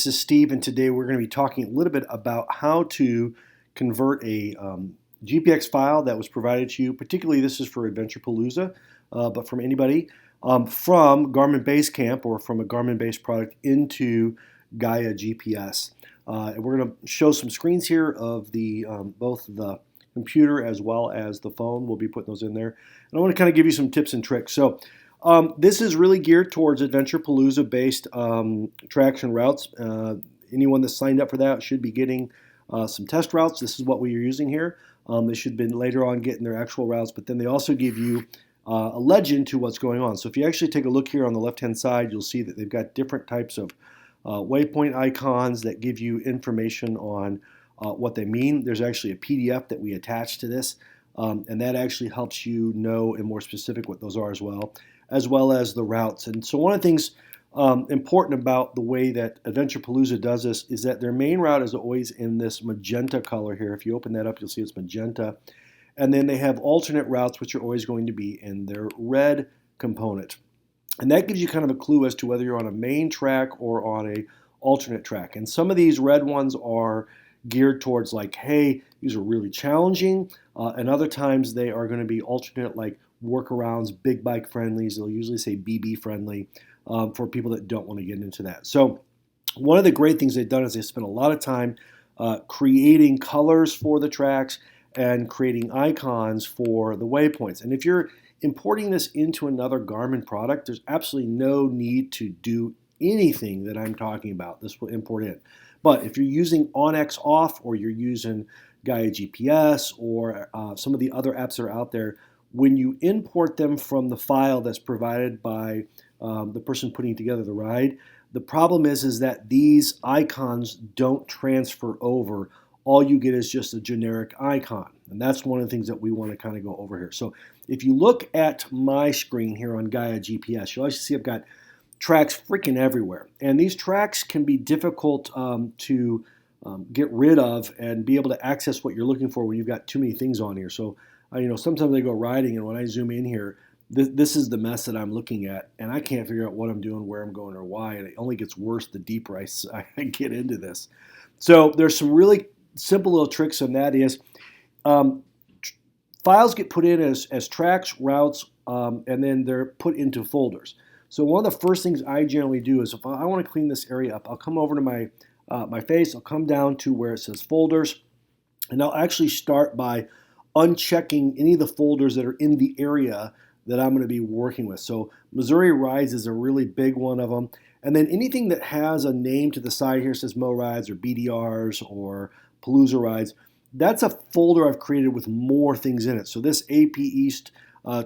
this is Steve, and today we're going to be talking a little bit about how to convert a GPX file that was provided to you. Particularly, this is for Adventure Palooza, but from anybody, from Garmin Basecamp or from a Garmin-based product into Gaia GPS. And we're going to show some screens here of the both the computer as well as the phone. We'll be putting those in there. And I want to kind of give you some tips and tricks. So this is really geared towards Adventure Palooza based traction routes. Anyone that signed up for that should be getting some test routes. This is what we are using here. They should have been later on getting their actual routes, but then they also give you a legend to what's going on. So if you actually take a look here on the left-hand side, you'll see that they've got different types of waypoint icons that give you information on what they mean. There's actually a PDF that we attach to this, and that actually helps you know in more specific what those are as well as the routes. And so one of the things important about the way that Adventure Palooza does this is that their main route is always in this magenta color here. If you open that up, you'll see it's magenta. And then they have alternate routes, which are always going to be in their red component. And that gives you kind of a clue as to whether you're on a main track or on a alternate track. And some of these red ones are geared towards like, hey, these are really challenging. And other times they are going to be alternate, like workarounds, big bike friendlies. They'll usually say BB friendly for people that don't want to get into that. So one of the great things they've done is they spent a lot of time creating colors for the tracks and creating icons for the waypoints. And if you're importing this into another Garmin product, there's absolutely no need to do anything that I'm talking about. This will import in. But if you're using OnX Off or you're using GaiaGPS or some of the other apps that are out there, when you import them from the file that's provided by the person putting together the ride, the problem is that these icons don't transfer over. All you get is just a generic icon. And that's one of the things that we want to kind of go over here. So if you look at my screen here on Gaia GPS, you'll actually see I've got tracks freaking everywhere. And these tracks can be difficult to get rid of and be able to access what you're looking for when you've got too many things on here. So sometimes I go riding, and when I zoom in here, this is the mess that I'm looking at, and I can't figure out what I'm doing, where I'm going, or why, and it only gets worse the deeper I get into this. So there's some really simple little tricks, and that is files get put in as tracks, routes, and then they're put into folders. So one of the first things I generally do is if I want to clean this area up, I'll come over to my face, I'll come down to where it says folders, and I'll actually start by unchecking any of the folders that are in the area that I'm going to be working with. So Missouri Rides is a really big one of them. And then anything that has a name to the side here, says Mo Rides or BDRs or Palooza Rides, that's a folder I've created with more things in it. So this AP East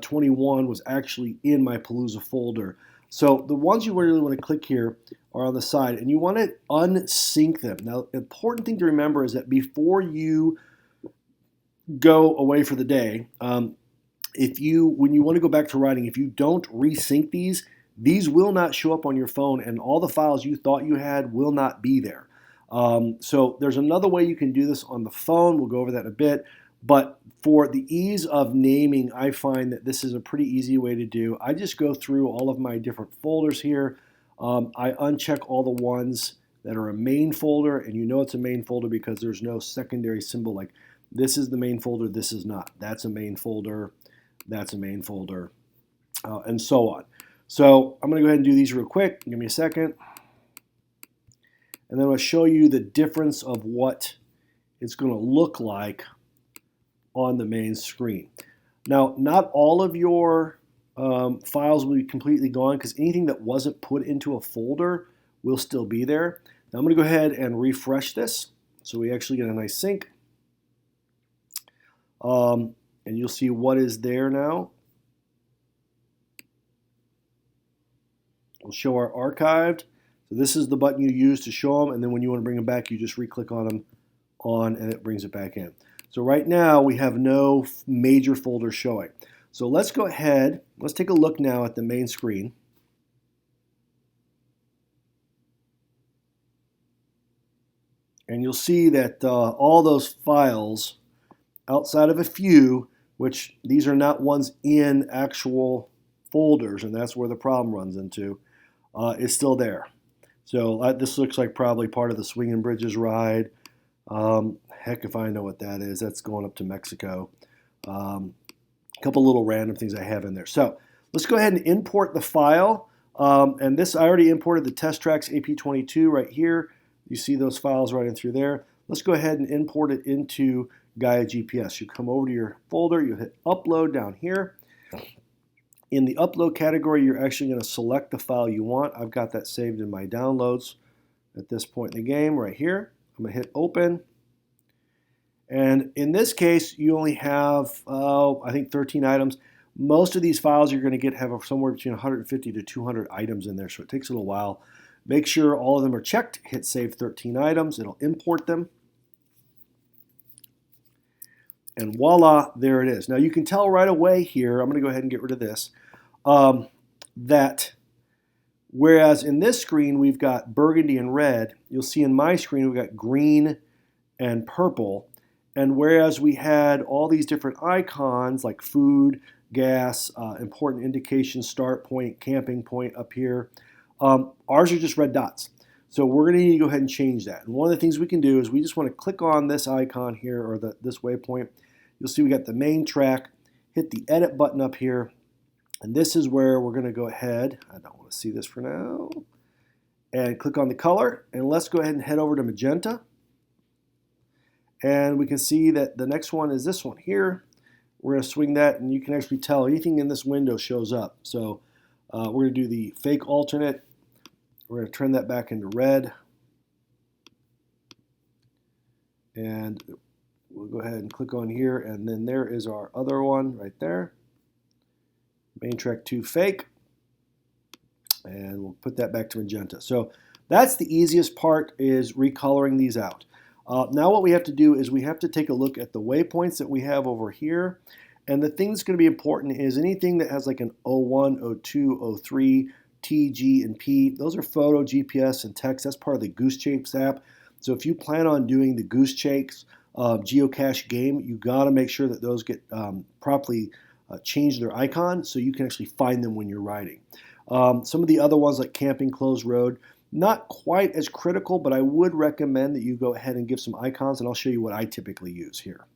21 was actually in my Palooza folder. So the ones you really want to click here are on the side, and you want to unsync them. Now, the important thing to remember is that before you go away for the day, when you want to go back to riding, if you don't resync these will not show up on your phone, and all the files you thought you had will not be there. So there's another way you can do this on the phone. We'll go over that in a bit. But for the ease of naming, I find that this is a pretty easy way to do. I just go through all of my different folders here. I uncheck all the ones that are a main folder, and you know it's a main folder because there's no secondary symbol like this is the main folder, this is not. That's a main folder, that's a main folder, and so on. So I'm going to go ahead and do these real quick. Give me a second. And then I'll show you the difference of what it's going to look like on the main screen. Now, not all of your files will be completely gone because anything that wasn't put into a folder will still be there. Now I'm going to go ahead and refresh this so we actually get a nice sync. And you'll see what is there now. We'll show our archived. So this is the button you use to show them, and then when you want to bring them back, you just re-click on them and it brings it back in. So right now we have no major folders showing. So let's go ahead, let's take a look now at the main screen. And you'll see that all those files, outside of a few, which these are not ones in actual folders, and that's where the problem runs into, is still there. So this looks like probably part of the Swinging Bridges ride. Heck if I know what that is. That's going up to Mexico. A couple little random things I have in there. So let's go ahead and import the file. And this, I already imported the test tracks AP22 right here. You see those files right in through there. Let's go ahead and import it into GaiaGPS. You come over to your folder, you hit upload down here. In the upload category, you're actually going to select the file you want. I've got that saved in my downloads at this point in the game right here. I'm going to hit open. And in this case, you only have, I think, 13 items. Most of these files you're going to get have somewhere between 150 to 200 items in there, so it takes a little while. Make sure all of them are checked. Hit save 13 items. It'll import them. And voila, there it is. Now you can tell right away here, I'm going to go ahead and get rid of this, that whereas in this screen we've got burgundy and red, you'll see in my screen we've got green and purple. And whereas we had all these different icons like food, gas, important indication, start point, camping point up here, ours are just red dots. So we're going to need to go ahead and change that. And one of the things we can do is we just want to click on this icon here, or this waypoint. You'll see we got the main track. Hit the edit button up here. And this is where we're going to go ahead. I don't want to see this for now. And click on the color. And let's go ahead and head over to magenta. And we can see that the next one is this one here. We're going to swing that, and you can actually tell anything in this window shows up. So we're going to do the fake alternate. We're going to turn that back into red. And we'll go ahead and click on here, and then there is our other one right there. Main track 2 fake. And we'll put that back to magenta. So that's the easiest part, is recoloring these out. Now what we have to do is we have to take a look at the waypoints that we have over here. And the thing that's going to be important is anything that has like an O1, O2, O3, T, G, and P. Those are photo, GPS, and text. That's part of the Goosechase app. So if you plan on doing the Goosechase geocache game, you got to make sure that those get properly changed their icon so you can actually find them when you're riding. Some of the other ones like camping, closed road, not quite as critical, but I would recommend that you go ahead and give some icons, and I'll show you what I typically use here.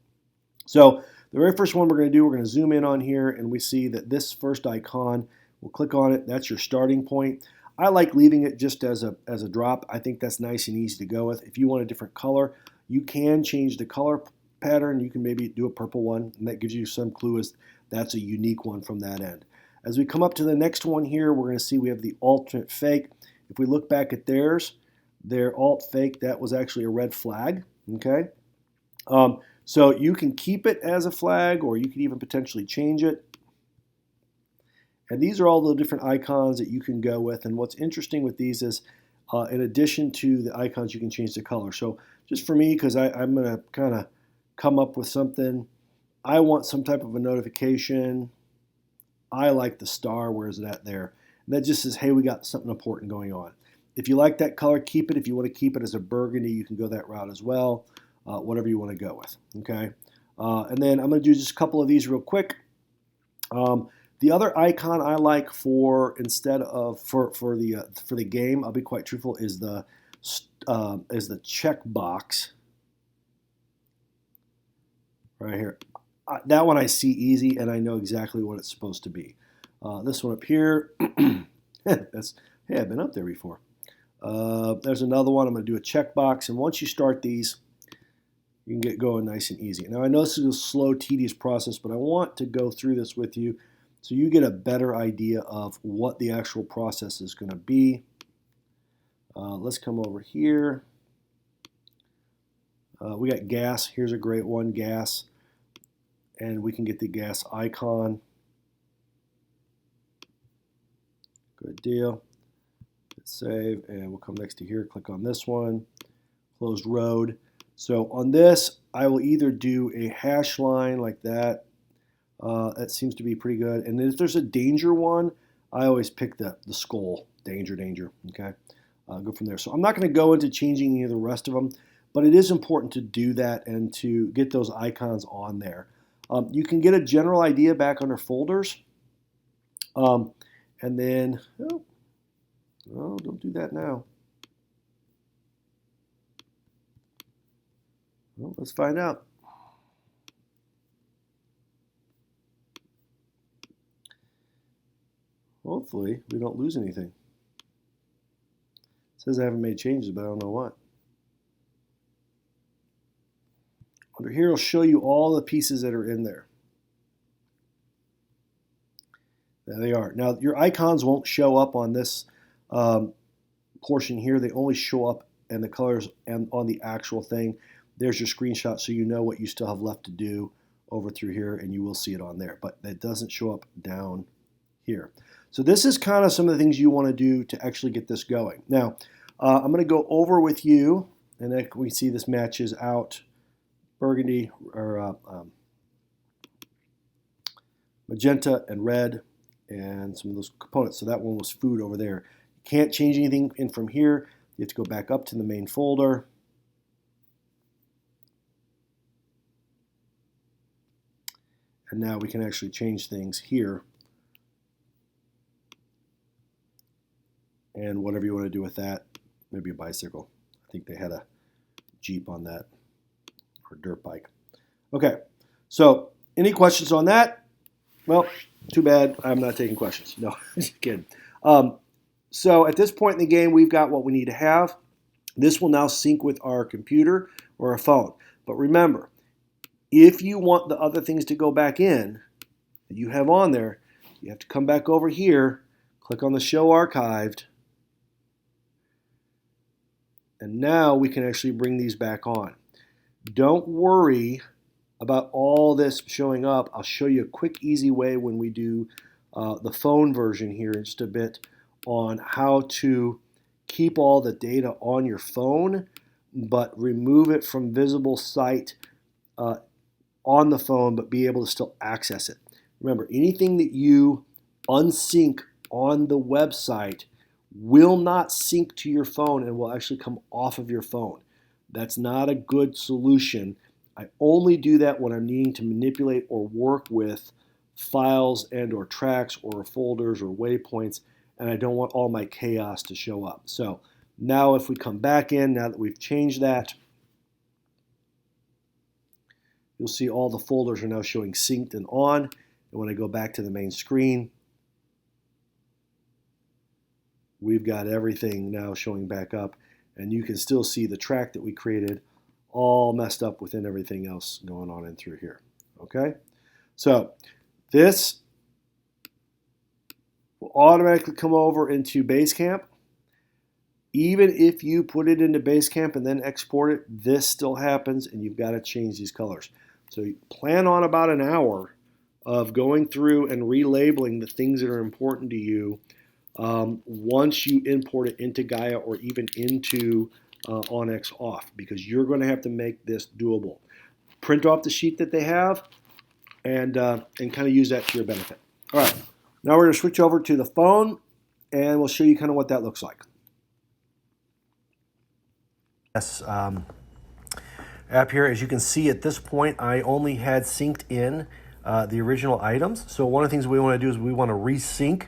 So the very first one we're going to do, we're going to zoom in on here, and we see that this first icon, we'll click on it. That's your starting point. I like leaving it just as a drop. I think that's nice and easy to go with. If you want a different color, you can change the color pattern. You can maybe do a purple one, and that gives you some clue as that's a unique one from that end. As we come up to the next one here, we're going to see we have the alternate fake. If we look back at theirs, their alt fake, that was actually a red flag. Okay, so you can keep it as a flag, or you can even potentially change it. And these are all the different icons that you can go with. And what's interesting with these is, in addition to the icons, you can change the color. So just for me, because I'm going to kind of come up with something, I want some type of a notification. I like the star. Where's it at there? And that just says, hey, we got something important going on. If you like that color, keep it. If you want to keep it as a burgundy, you can go that route as well. Whatever you want to go with. Okay. And then I'm going to do just a couple of these real quick. The other icon I like for instead of for the game, I'll be quite truthful, is the check box right here. That one I see easy, and I know exactly what it's supposed to be. This one up here, that's, hey, I've been up there before. There's another one. I'm going to do a checkbox, and once you start these, you can get going nice and easy. Now I know this is a slow, tedious process, but I want to go through this with you so you get a better idea of what the actual process is going to be. Let's come over here. We got gas. Here's a great one, gas. And we can get the gas icon. Good deal. Hit save, and we'll come next to here, click on this one, closed road. So on this, I will either do a hash line like that. That seems to be pretty good. And then if there's a danger one, I always pick the skull, danger, okay? Go from there. So I'm not going to go into changing any of the rest of them, but it is important to do that and to get those icons on there. You can get a general idea back under folders. And then, oh, don't do that now. Well, let's find out. Hopefully, we don't lose anything. It says I haven't made changes, but I don't know what. Under here, it'll show you all the pieces that are in there. There they are. Now, your icons won't show up on this portion here. They only show up in the colors and on the actual thing. There's your screenshot, so you know what you still have left to do over through here, and you will see it on there. But that doesn't show up down here. So this is kind of some of the things you want to do to actually get this going. Now, I'm going to go over with you, and then we see this matches out burgundy or magenta and red and some of those components. So that one was food over there. You can't change anything in from here. You have to go back up to the main folder. And now we can actually change things here. And whatever you want to do with that, maybe a bicycle. I think they had a Jeep on that, or dirt bike. Okay, so any questions on that? Well, too bad I'm not taking questions. No, just kidding. So at this point in the game, we've got what we need to have. This will now sync with our computer or a phone. But remember, if you want the other things to go back in that you have on there, you have to come back over here, click on the Show Archived, and now we can actually bring these back on. Don't worry about all this showing up. I'll show you a quick, easy way when we do the phone version here in just a bit on how to keep all the data on your phone, but remove it from visible sight on the phone, but be able to still access it. Remember, anything that you unsync on the website will not sync to your phone and will actually come off of your phone. That's not a good solution. I only do that when I'm needing to manipulate or work with files and or tracks or folders or waypoints, and I don't want all my chaos to show up. So now if we come back in, now that we've changed that, you'll see all the folders are now showing synced and on. And when I go back to the main screen, we've got everything now showing back up, and you can still see the track that we created all messed up within everything else going on in through here. Okay, so this will automatically come over into Basecamp. Even if you put it into Basecamp and then export it, this still happens, and you've got to change these colors. So you plan on about an hour of going through and relabeling the things that are important to you once you import it into Gaia or even into Onyx off, because you're going to have to make this doable. Print off the sheet that they have and kind of use that to your benefit. All right, now we're going to switch over to the phone, and we'll show you kind of what that looks like. Yes, app here, as you can see at this point, I only had synced in the original items. So one of the things we want to do is we want to resync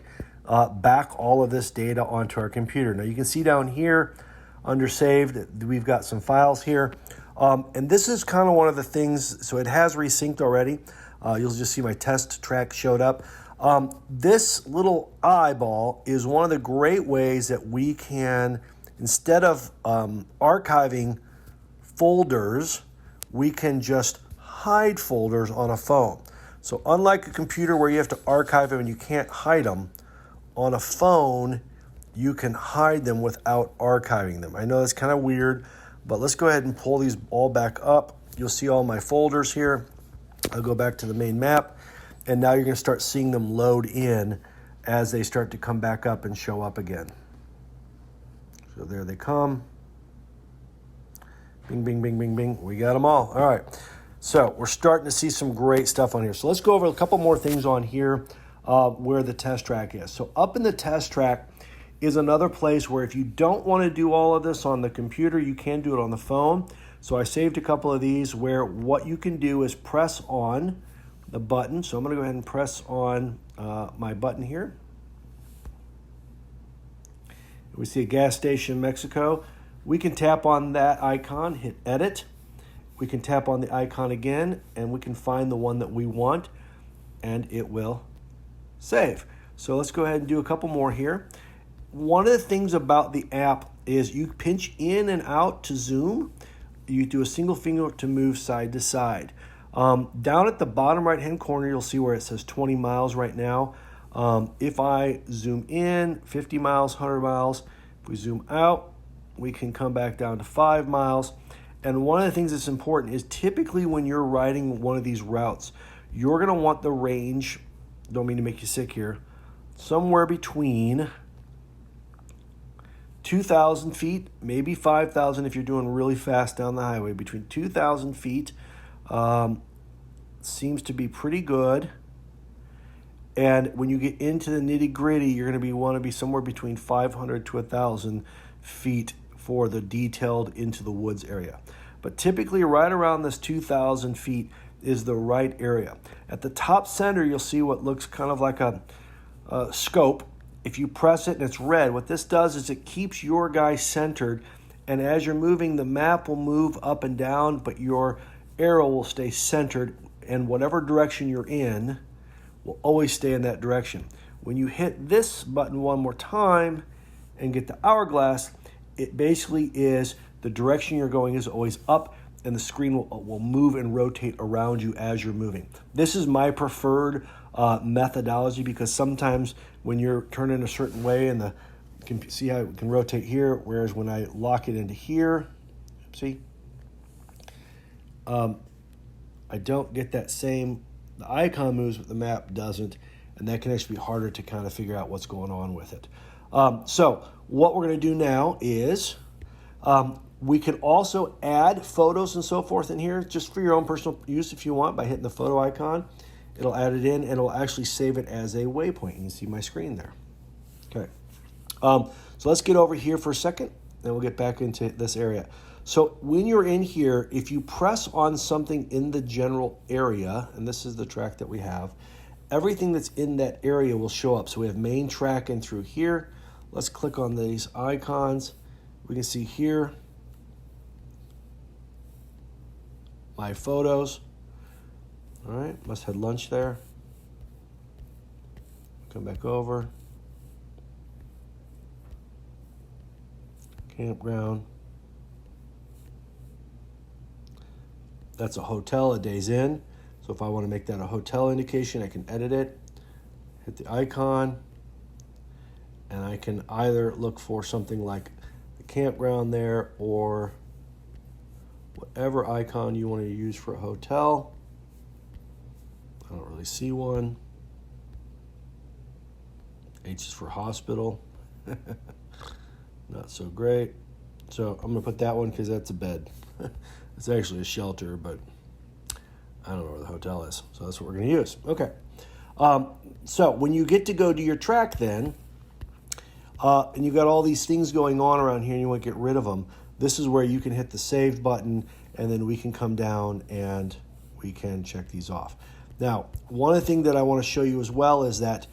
back all of this data onto our computer. Now you can see down here under saved, we've got some files here. And this is kind of one of the things, so it has resynced already. You'll just see my test track showed up. This little eyeball is one of the great ways that we can, instead of archiving folders, we can just hide folders on a phone. So unlike a computer where you have to archive them and you can't hide them, on a phone, you can hide them without archiving them. I know that's kind of weird, but let's go ahead and pull these all back up. You'll see all my folders here. I'll go back to the main map, and now you're going to start seeing them load in as they start to come back up and show up again. So there they come. Bing, bing, bing, bing, bing. We got them all. All right. So we're starting to see some great stuff on here. So let's go over a couple more things on here where the test track is. So up in the test track is another place where if you don't want to do all of this on the computer, you can do it on the phone. So I saved a couple of these where what you can do is press on the button. So I'm going to go ahead and press on my button here. We see a gas station in Mexico. We can tap on that icon, hit edit, we can tap on the icon again and we can find the one that we want and it will save. So let's go ahead and do a couple more here. One of the things about the app is you pinch in and out to zoom. You do a single finger to move side to side. Down at the bottom right hand corner, you'll see where it says 20 miles right now. If I zoom in, 50 miles, 100 miles. If we zoom out, we can come back down to 5 miles. And one of the things that's important is typically when you're riding one of these routes, you're going to want the range, don't mean to make you sick here, somewhere between 2,000 feet, maybe 5,000 if you're doing really fast down the highway. Between 2,000 feet seems to be pretty good. And when you get into the nitty gritty, you're going to want to be somewhere between 500 to 1,000 feet for the detailed into the woods area. But typically right around this 2,000 feet is the right area. At the top center, you'll see what looks kind of like a scope. If you press it and it's red, what this does is it keeps your guy centered, and as you're moving, the map will move up and down, but your arrow will stay centered, and whatever direction you're in will always stay in that direction. When you hit this button one more time and get the hourglass, it basically is the direction you're going is always up, and the screen will move and rotate around you as you're moving. This is my preferred methodology because sometimes when you're turning a certain way and you can see how it can rotate here, whereas when I lock it into here, see, I don't get that same, the icon moves but the map doesn't, and that can actually be harder to kind of figure out what's going on with it. So what we're going to do now is we can also add photos and so forth in here just for your own personal use if you want by hitting the photo icon. It'll add it in and it'll actually save it as a waypoint. You can see my screen there. Okay. So let's get over here for a second and we'll get back into this area. So when you're in here, if you press on something in the general area, and this is the track that we have, everything that's in that area will show up. So we have main track in through here. Let's click on these icons. We can see here my photos. All right, must have had lunch there. Come back over. Campground. That's a hotel, a Days Inn. So if I want to make that a hotel indication, I can edit it, hit the icon, and I can either look for something like the campground there or whatever icon you want to use for a hotel. I don't really see one. H is for hospital. Not so great. So I'm going to put that one because that's a bed. It's actually a shelter, but I don't know where the hotel is. So that's what we're going to use. Okay. So when you get to go to your track then, and you've got all these things going on around here and you want to get rid of them, this is where you can hit the save button and then we can come down and we can check these off. Now, one of the things that I want to show you as well is that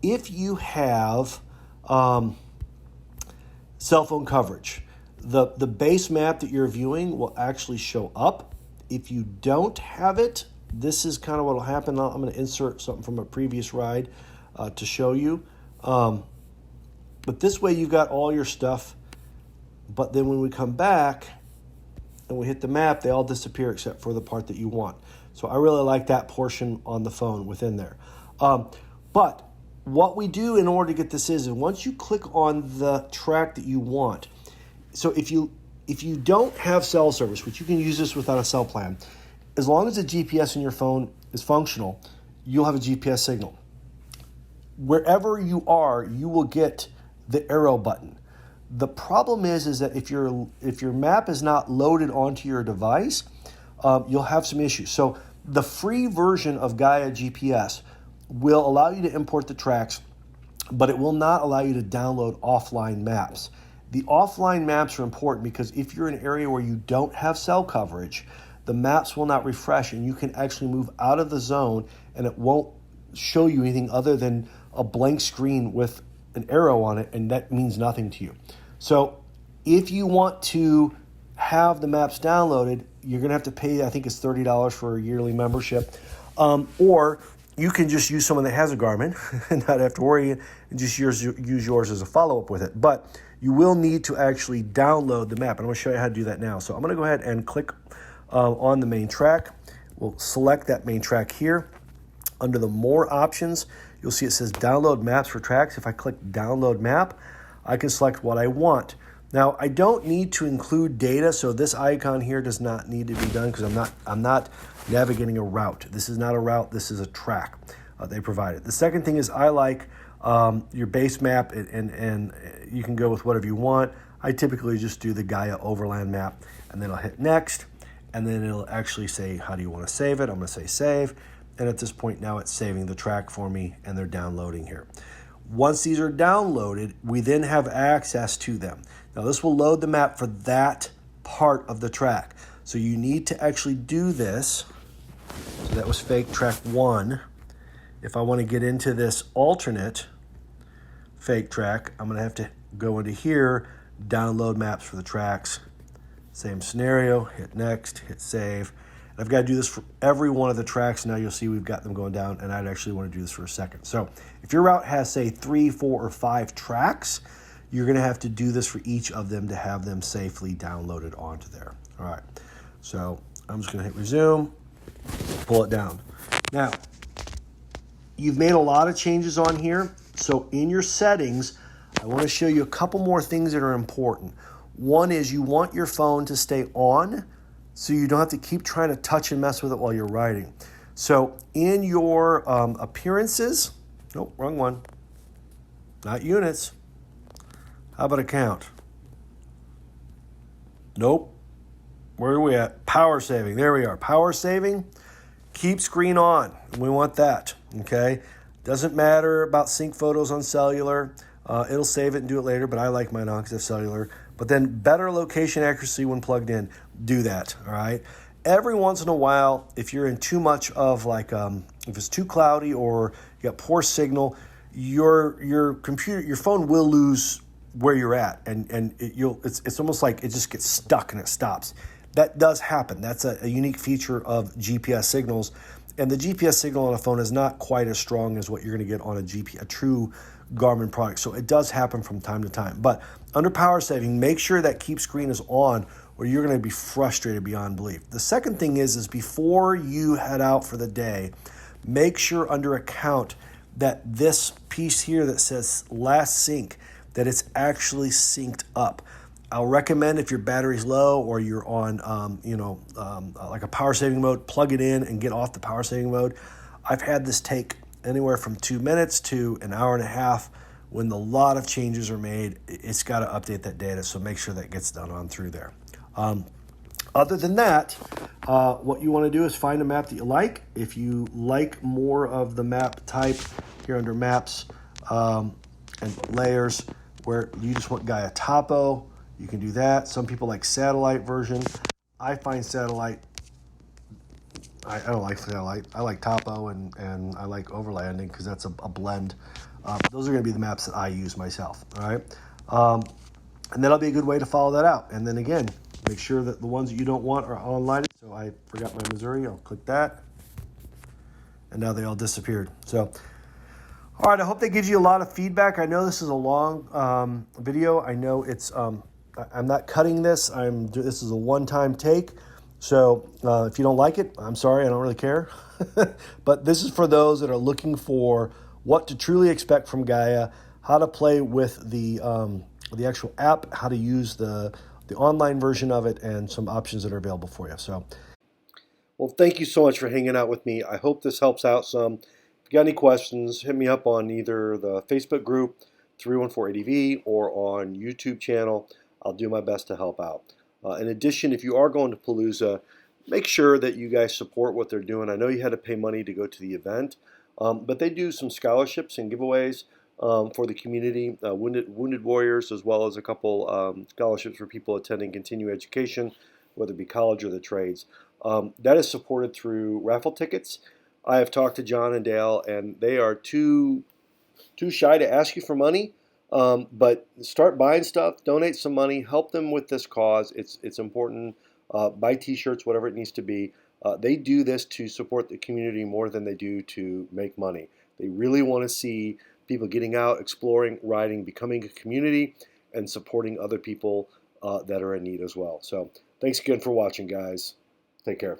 if you have cell phone coverage, the base map that you're viewing will actually show up. If you don't have it, this is kind of what will happen. I'm going to insert something from a previous ride to show you. But this way you've got all your stuff, but then when we come back and we hit the map, they all disappear except for the part that you want. So I really like that portion on the phone within there. But what we do in order to get this is once you click on the track that you want, so if you don't have cell service, which you can use this without a cell plan, as long as the GPS in your phone is functional, you'll have a GPS signal. Wherever you are, you will get the arrow button. The problem is that if your map is not loaded onto your device, you'll have some issues. So the free version of GaiaGPS will allow you to import the tracks, but it will not allow you to download offline maps. The offline maps are important because if you're in an area where you don't have cell coverage, the maps will not refresh and you can actually move out of the zone and it won't show you anything other than a blank screen with an arrow on it, and that means nothing to you. So if you want to have the maps downloaded, you're going to have to pay, I think it's $30 for a yearly membership. Or you can just use someone that has a Garmin and not have to worry and just use yours as a follow-up with it. But you will need to actually download the map. And I'm going to show you how to do that now. So I'm going to go ahead and click on the main track. We'll select that main track here. Under the More options, you'll see it says Download Maps for Tracks. If I click Download Map, I can select what I want. Now, I don't need to include data, so this icon here does not need to be done because I'm not navigating a route. This is not a route, this is a track they provided. The second thing is I like your base map, and you can go with whatever you want. I typically just do the Gaia overland map, and then I'll hit Next, and then it'll actually say, how do you want to save it? I'm going to say Save, and at this point now it's saving the track for me, and they're downloading here. Once these are downloaded, we then have access to them. Now this will load the map for that part of the track. So you need to actually do this. So that was fake track 1. If I want to get into this alternate fake track, I'm going to have to go into here, download maps for the tracks. Same scenario, hit Next, hit Save. I've got to do this for every one of the tracks. Now you'll see we've got them going down, and I'd actually want to do this for a second. So if your route has, say, 3, 4, or 5 tracks, you're going to have to do this for each of them to have them safely downloaded onto there. All right, so I'm just going to hit Resume, pull it down. Now, you've made a lot of changes on here. So in your settings, I want to show you a couple more things that are important. One is you want your phone to stay on, so you don't have to keep trying to touch and mess with it while you're riding. So in your appearances, nope, wrong one, not units. How about account? Nope. Where are we at? Power saving. There we are. Power saving. Keep screen on. We want that. Okay. Doesn't matter about sync photos on cellular. It'll save it and do it later, but I like mine on because it's cellular. But then better location accuracy when plugged in. Do that. All right. Every once in a while, if you're in too much of like, if it's too cloudy or you got poor signal, your computer, your phone will lose where you're at, and it's almost like it just gets stuck and it stops. That does happen. That's a unique feature of GPS signals, and the GPS signal on a phone is not quite as strong as what you're going to get on a true Garmin product. So it does happen from time to time. But under power saving, make sure that keep screen is on, or you're going to be frustrated beyond belief. The second thing is before you head out for the day, make sure under account that this piece here that says last sync, that it's actually synced up. I'll recommend if your battery's low or you're on, like a power saving mode, plug it in and get off the power saving mode. I've had this take anywhere from 2 minutes to an hour and a half. When a lot of changes are made, it's got to update that data, so make sure that gets done on through there. Other than that, what you want to do is find a map that you like. If you like more of the map type here under Maps and Layers, where you just want Gaia Topo, you can do that. Some people like satellite version. I find satellite, I don't like satellite. I like Topo and I like overlanding because that's a blend. Those are going to be the maps that I use myself. All right. And that'll be a good way to follow that out. And then again, make sure that the ones that you don't want are online. So I forgot my Missouri. I'll click that. And now they all disappeared. So, all right, I hope that gives you a lot of feedback. I know this is a long video. I know it's, I'm not cutting this. This is a one-time take. So if you don't like it, I'm sorry, I don't really care. But this is for those that are looking for what to truly expect from Gaia, how to play with the actual app, how to use the online version of it, and some options that are available for you. So, well, thank you so much for hanging out with me. I hope this helps out some. If you got any questions, hit me up on either the Facebook group, 314ADV, or on YouTube channel. I'll do my best to help out. In addition, if you are going to Palooza, make sure that you guys support what they're doing. I know you had to pay money to go to the event, but they do some scholarships and giveaways for the community, wounded warriors, as well as a couple scholarships for people attending continuing education, whether it be college or the trades. That is supported through raffle tickets. I have talked to John and Dale, and they are too shy to ask you for money, But start buying stuff, donate some money, help them with this cause. It's important. Buy T-shirts, whatever it needs to be. They do this to support the community more than they do to make money. They really want to see people getting out, exploring, riding, becoming a community, and supporting other people that are in need as well. So thanks again for watching, guys. Take care.